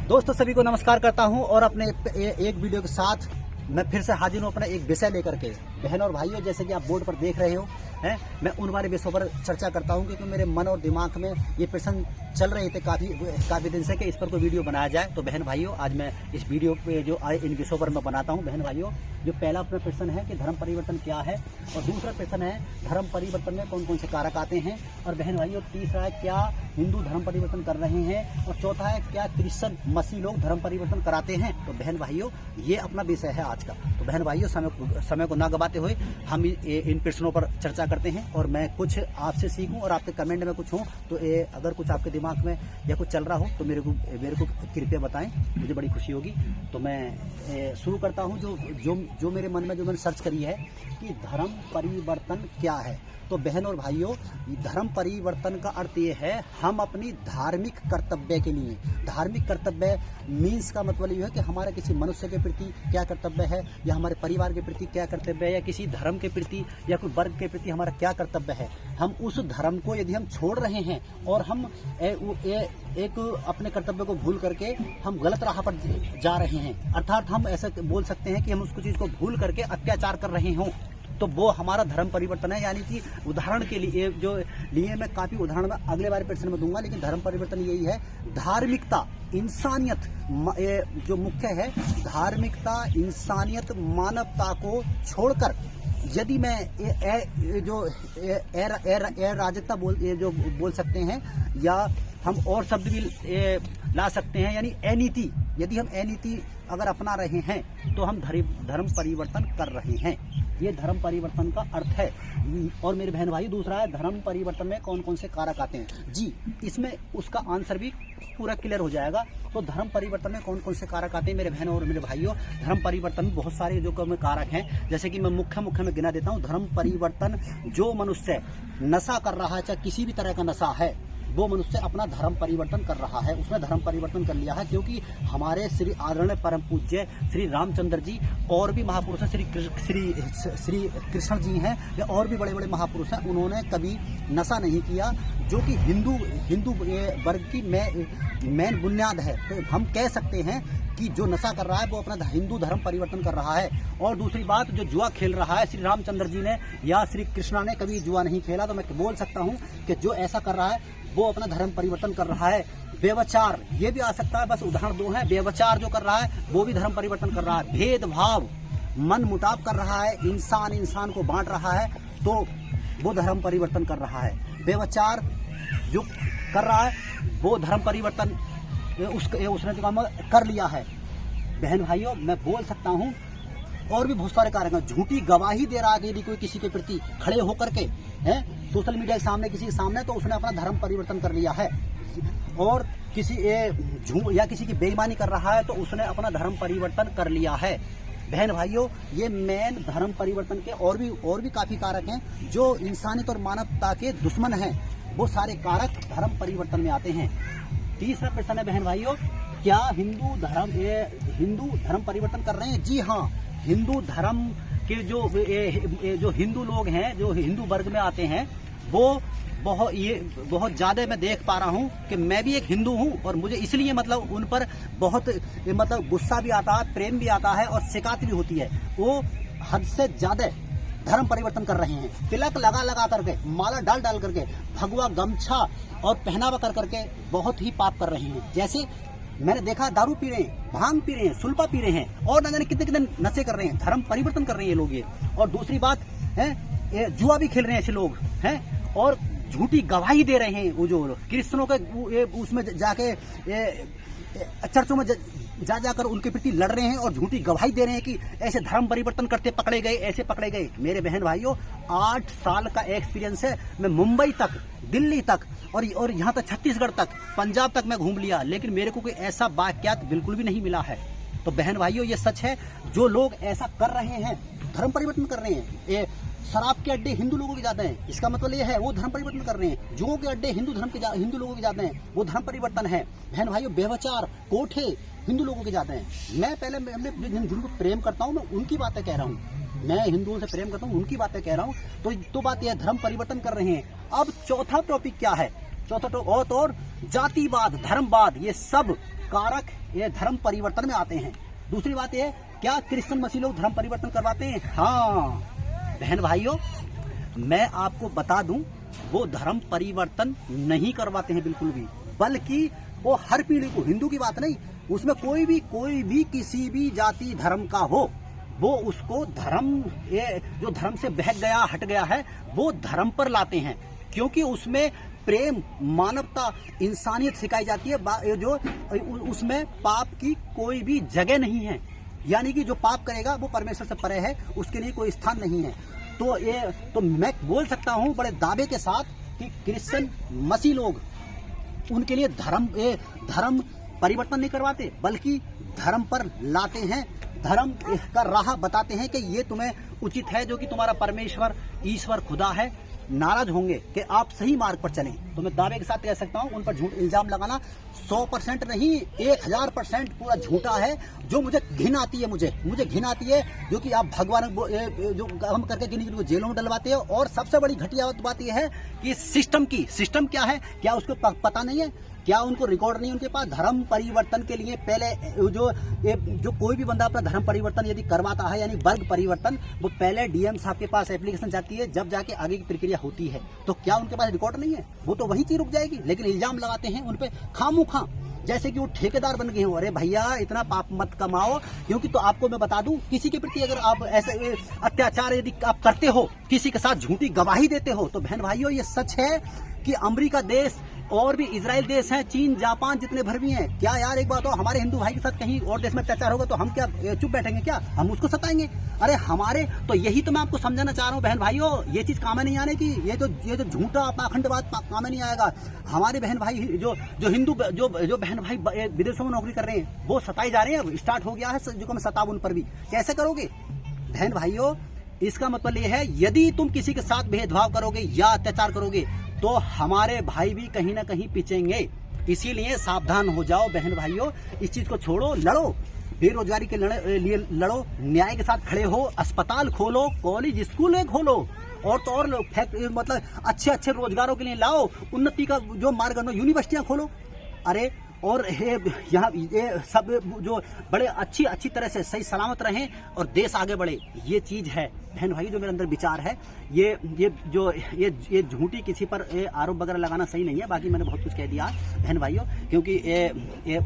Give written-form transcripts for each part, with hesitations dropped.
दोस्तों सभी को नमस्कार करता हूं और अपने एक वीडियो के साथ मैं फिर से हाजिर हूं अपना एक विषय लेकर के। बहन और भाइयों, जैसे कि आप बोर्ड पर देख रहे हो हैं, मैं उन वाले विषयों पर चर्चा करता हूं क्योंकि मेरे मन और दिमाग में ये प्रश्न चल रहे थे काफ़ी दिन से कि इस पर कोई वीडियो बनाया जाए। तो बहन भाइयों, आज मैं इस वीडियो पे जो इन विषयों पर मैं बनाता हूँ। बहन भाइयों, जो पहला अपना प्रश्न है कि धर्म परिवर्तन क्या है, और दूसरा प्रश्न है धर्म परिवर्तन में कौन कौन से कारक आते हैं, और बहन भाइयों तीसरा है क्या हिंदू धर्म परिवर्तन कर रहे हैं, और चौथा है क्या क्रिश्चियन मसीह लोग धर्म परिवर्तन कराते हैं। तो बहन भाइयों, ये अपना विषय है आज का। तो बहन भाइयों, समय को ना गवाते हुए हम इन प्रश्नों पर चर्चा करते हैं और मैं कुछ आपसे सीखूं और आपके कमेंट में कुछ हो तो अगर कुछ आपके दिमाग में या कुछ चल रहा हो तो मेरे को कृपया बताएं, मुझे बड़ी खुशी होगी। तो मैं शुरू करता हूं जो मेरे मन में जो मैंने सर्च करी है कि धर्म परिवर्तन क्या है। तो बहन और भाइयों, धर्म परिवर्तन का अर्थ ये है हम अपनी धार्मिक कर्तव्य के लिए, धार्मिक कर्तव्य मीन्स का मतलब ये है कि हमारा किसी मनुष्य के प्रति क्या कर्तव्य है, या हमारे परिवार के प्रति क्या कर्तव्य है, या किसी धर्म के प्रति या कोई वर्ग के प्रति हमारा क्या कर्तव्य है। हम उस धर्म को यदि हम छोड़ रहे हैं और हम एक अपने कर्तव्य को भूल करके हम गलत राह पर जा रहे हैं, अर्थात हम ऐसा बोल सकते हैं कि हम उसको चीज़ को भूल करके अत्याचार कर रहे हों, तो वो हमारा धर्म परिवर्तन है। यानी कि उदाहरण के लिए मैं काफ़ी उदाहरण में अगले बार प्रश्न में दूंगा, लेकिन धर्म परिवर्तन यही है धार्मिकता, इंसानियत जो मुख्य है, धार्मिकता, इंसानियत, मानवता को छोड़कर यदि मैं राजकता बोल सकते हैं, या हम और शब्द भी ला सकते हैं, यानी अनीति, यदि हम अनीति अगर अपना रहे हैं तो हम धर्म परिवर्तन कर रहे हैं। ये धर्म परिवर्तन का अर्थ है। और मेरे बहन भाई, दूसरा है धर्म परिवर्तन में कौन कौन से कारक आते हैं। जी, इसमें उसका आंसर भी पूरा क्लियर हो जाएगा। तो धर्म परिवर्तन में कौन कौन से कारक आते हैं मेरे बहन और मेरे भाइयों। धर्म परिवर्तन में बहुत सारे जो कारक हैं, जैसे कि मैं मुख्य में गिना देता हूँ। धर्म परिवर्तन, जो मनुष्य नशा कर रहा है, चाहे किसी भी तरह का नशा है, वो मनुष्य अपना धर्म परिवर्तन कर रहा है, उसने धर्म परिवर्तन कर लिया है। क्योंकि हमारे श्री आदरणीय परम पूज्य श्री रामचंद्र जी और भी महापुरुष हैं, श्री कृष्ण जी हैं, या और भी बड़े बड़े महापुरुष हैं, उन्होंने कभी नशा नहीं किया, जो कि हिंदू वर्ग की मेन बुनियाद है। तो हम कह सकते हैं कि जो नशा कर रहा है वो अपना हिंदू धर्म परिवर्तन कर रहा है। और दूसरी बात, जो जुआ खेल रहा है, श्री रामचंद्र जी ने या श्री कृष्णा ने कभी जुआ नहीं खेला, तो मैं बोल सकता हूँ कि जो ऐसा कर रहा है वो अपना धर्म परिवर्तन कर रहा है। व्यभिचार, ये भी आ सकता है, बस उदाहरण दो है। व्यभिचार जो कर रहा है वो भी धर्म परिवर्तन कर रहा है। भेदभाव, मन मुटाव कर रहा है, इंसान को बांट रहा है, तो वो धर्म परिवर्तन कर रहा है। व्यभिचार जो कर रहा है वो धर्म परिवर्तन उसने जो काम कर लिया है। बहन भाइयों, मैं बोल सकता हूँ और भी बहुत सारे कारक हैं। झूठी गवाही दे रहा है यदि कोई किसी के प्रति खड़े होकर के है सोशल मीडिया के सामने, किसी के सामने, तो उसने अपना धर्म परिवर्तन कर लिया है। और किसी की बेईमानी कर रहा है तो उसने अपना धर्म परिवर्तन कर लिया है। बहन भाइयों, ये मेन धर्म परिवर्तन के और भी काफी कारक हैं जो इंसानियत और मानवता के दुश्मन हैं। वो सारे कारक धर्म परिवर्तन में आते हैं। तीसरा प्रश्न है बहन भाइयों, क्या हिंदू धर्म परिवर्तन कर रहे हैं। जी हाँ, हिंदू धर्म के जो हिंदू लोग हैं, जो हिंदू वर्ग में आते हैं, वो बहुत ज़्यादा मैं देख पा रहा हूँ कि मैं भी एक हिंदू हूँ, और मुझे इसलिए मतलब उन पर बहुत गुस्सा भी आता है, प्रेम भी आता है और शिकायत भी होती है। वो हद से ज़्यादा धर्म परिवर्तन कर रहे हैं। तिलक लगा करके, माला डाल करके, भगवा गमछा और पहनावा कर करके बहुत ही पाप कर रहे हैं। जैसे मैंने देखा, दारू पी रहे हैं, भांग पी रहे हैं, सुल्फा पी रहे हैं, और न जाने कितने नशे कर रहे हैं। धर्म परिवर्तन कर रहे हैं लोग ये। और दूसरी बात है, जुआ भी खेल रहे हैं ऐसे लोग हैं, और झूठी गवाही दे रहे हैं। वो जो क्रिश्चियनों के उसमें जाके चर्चों में जाकर उनके प्रति लड़ रहे हैं और झूठी गवाही दे रहे हैं कि ऐसे धर्म परिवर्तन करते पकड़े गए, ऐसे पकड़े गए। मेरे बहन भाइयों, 8 साल का एक्सपीरियंस है। मैं मुंबई तक, दिल्ली तक और यहाँ तक छत्तीसगढ़ तक, पंजाब तक मैं घूम लिया, लेकिन मेरे को कोई ऐसा वाकयात बिल्कुल भी नहीं मिला है। तो बहन भाइयों, ये सच है, जो लोग ऐसा कर रहे हैं, धर्म परिवर्तन कर रहे हैं। शराब के अड्डे हिंदू लोगों के जाते हैं, इसका मतलब ये है वो धर्म परिवर्तन कर रहे हैं। जुओं के अड्डे हिंदू लोगों के जाते हैं, वो धर्म परिवर्तन है। बहन भाइयों, व्यभिचार, कोठे हिंदू लोगों के जाते हैं। मैं पहले जिनको प्रेम करता हूँ, मैं उनकी बातें कह रहा हूँ। मैं हिंदुओं से प्रेम करता हूँ, उनकी बातें कह रहा हूँ। तो बात यह धर्म परिवर्तन कर रहे हैं। अब चौथा टॉपिक क्या है, चौथा तो और जातिवाद, धर्मवाद, ये सब कारक ये धर्म परिवर्तन में आते हैं। दूसरी बात ये, क्या क्रिश्चियन मसीह लोग धर्म परिवर्तन करवाते हैं? हाँ बहन भाइयों, मैं आपको बता दूं, वो धर्म परिवर्तन नहीं करवाते हैं बिल्कुल भी, बल्कि वो हर पीढ़ी को, हिंदू की बात नहीं, उसमें कोई भी किसी भी जाति धर्म का हो, वो उसको धर्म, ये जो धर्म से बहक गया, हट गया है, वो धर्म पर लाते हैं, क्योंकि उसमें प्रेम, मानवता, इंसानियत सिखाई जाती है, जो उसमें पाप की कोई भी जगह नहीं है। यानी कि जो पाप करेगा वो परमेश्वर से परे है, उसके लिए कोई स्थान नहीं है। तो मैं बोल सकता हूं बड़े दावे के साथ कि क्रिश्चियन मसीह लोग, उनके लिए धर्म परिवर्तन नहीं करवाते, बल्कि धर्म पर लाते हैं, धर्म का राह बताते हैं कि ये तुम्हें उचित है, जो कि तुम्हारा परमेश्वर, ईश्वर, खुदा है, नाराज होंगे कि आप सही मार्ग पर चलें। तो मैं दावे के साथ कह सकता हूं, उन पर झूठ इल्जाम लगाना 100% नहीं, 1000% पूरा झूठा है। जो मुझे घिन आती है, मुझे घिन आती है, जो कि आप भगवान जो हम करके किन्हीं को जेलों में डलवाते हो। और सबसे बड़ी घटिया बात यह है कि सिस्टम क्या है, क्या उसको पता नहीं है, क्या उनको रिकॉर्ड नहीं उनके पास? धर्म परिवर्तन के लिए पहले जो कोई भी बंदा अपना धर्म परिवर्तन यदि करवाता है, यानी वर्ग परिवर्तन, वो पहले डीएम साहब के पास एप्लीकेशन जाती है, जब जाके आगे की प्रक्रिया होती है। तो क्या उनके पास रिकॉर्ड नहीं है? वो तो वहीं चीज रुक जाएगी। लेकिन इल्जाम लगाते हैं उन पे खामोखा, जैसे कि वो ठेकेदार बन गए हो। अरे भैया, इतना पाप मत कमाओ। क्योंकि तो आपको मैं बता दूं, किसी के प्रति अगर आप ऐसे अत्याचार यदि आप करते हो, किसी के साथ झूठी गवाही देते हो, तो बहन भाइयों ये सच है कि अमेरिका देश और भी इजराइल देश हैं, चीन, जापान, जितने भर भी हैं, क्या यार एक बात हो, हमारे हिंदू भाई के साथ कहीं और देश में अत्याचार होगा तो हम क्या चुप बैठेंगे? क्या हम उसको सताएंगे? अरे हमारे तो यही तो मैं आपको समझाना चाह रहा हूँ बहन भाइयों, ये चीज काम में नहीं आने की। ये जो झूठा पाखंडवाद काम में नहीं आएगा। हमारे बहन भाई जो हिंदू जो बहन भाई विदेशों में नौकरी कर रहे हैं, वो सताए जा रहे हैं। अब स्टार्ट हो गया है जो मैं सताव उन पर भी। कैसे करोगे बहन भाइयों? इसका मतलब ये है, यदि तुम किसी के साथ भेदभाव करोगे या अत्याचार करोगे, तो हमारे भाई भी कहीं ना कहीं पिछेंगे। इसीलिए सावधान हो जाओ बहन भाइयों, इस चीज को छोड़ो, लड़ो, बेरोजगारी के लिए लड़ो, न्याय के साथ खड़े हो, अस्पताल खोलो, कॉलेज स्कूल खोलो, और तो और मतलब अच्छे रोजगारों के लिए लाओ, उन्नति का जो मार्ग, यूनिवर्सिटियां खोलो। अरे और यहाँ ये सब जो बड़े अच्छी तरह से सही सलामत रहें और देश आगे बढ़े, ये चीज है बहन भाई जो मेरे अंदर विचार है। ये झूठी किसी पर आरोप वगैरह लगाना सही नहीं है। बाकी मैंने बहुत कुछ कह दिया बहन भाइयों, क्योंकि ये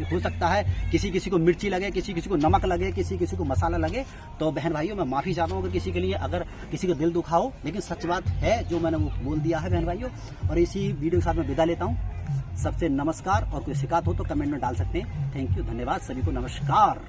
हो सकता है किसी को मिर्ची लगे, किसी को नमक लगे, किसी को मसाला लगे। तो बहन भाइयों मैं माफी चाहता हूँ अगर किसी के लिए, अगर किसी का दिल दुखा हो, लेकिन सच बात है जो मैंने वो बोल दिया है बहन भाइयों। और इसी वीडियो के साथ मैं विदा लेता हूँ। सबसे नमस्कार, और कोई शिकायत हो तो कमेंट में डाल सकते हैं। थैंक यू, धन्यवाद, सभी को नमस्कार।